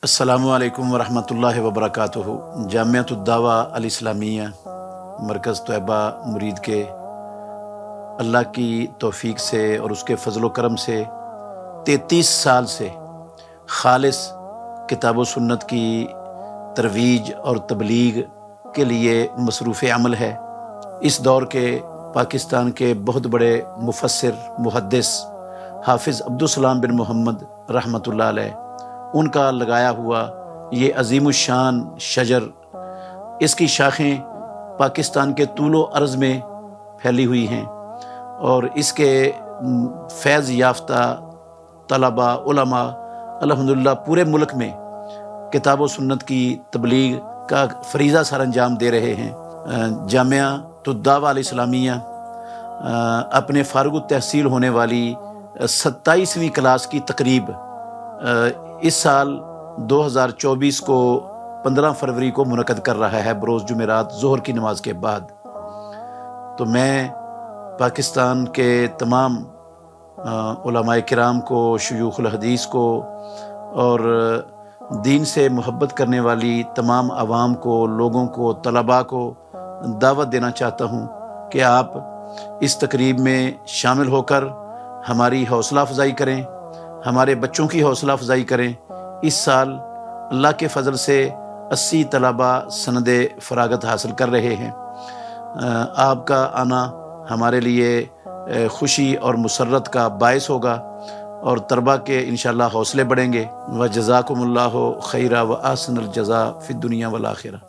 السلام علیکم ورحمۃ اللہ وبرکاتہ۔ جامعۃ الدعوہ الاسلامیہ مرکز طیبہ مرید کے اللہ کی توفیق سے اور اس کے فضل و کرم سے 33 سال سے خالص کتاب و سنت کی ترویج اور تبلیغ کے لیے مصروف عمل ہے۔ اس دور کے پاکستان کے بہت بڑے مفسر محدث حافظ عبدالسلام بن محمد رحمۃ اللہ علیہ، ان کا لگایا ہوا یہ عظیم الشان شجر، اس کی شاخیں پاکستان کے طول و عرض میں پھیلی ہوئی ہیں، اور اس کے فیض یافتہ طلباء علماء الحمدللہ پورے ملک میں کتاب و سنت کی تبلیغ کا فریضہ سر انجام دے رہے ہیں۔ جامعۃ الدعوہ الاسلامیہ اپنے فارغ التحصیل ہونے والی 27ویں کلاس کی تقریب اس سال 2024 کو 15 فروری کو منعقد کر رہا ہے، بروز جمعرات ظہر کی نماز کے بعد۔ تو میں پاکستان کے تمام علماء کرام کو، شیوخ الحدیث کو اور دین سے محبت کرنے والی تمام عوام کو، لوگوں کو، طلباء کو دعوت دینا چاہتا ہوں کہ آپ اس تقریب میں شامل ہو کر ہماری حوصلہ افزائی کریں، ہمارے بچوں کی حوصلہ افزائی کریں۔ اس سال اللہ کے فضل سے 80 طلباء سند فراغت حاصل کر رہے ہیں۔ آپ کا آنا ہمارے لیے خوشی اور مسرت کا باعث ہوگا، اور طلباء کے انشاءاللہ حوصلے بڑھیں گے۔ وجزاکم اللہ خیرا و احسن الجزاء فی الدنیا والآخرہ۔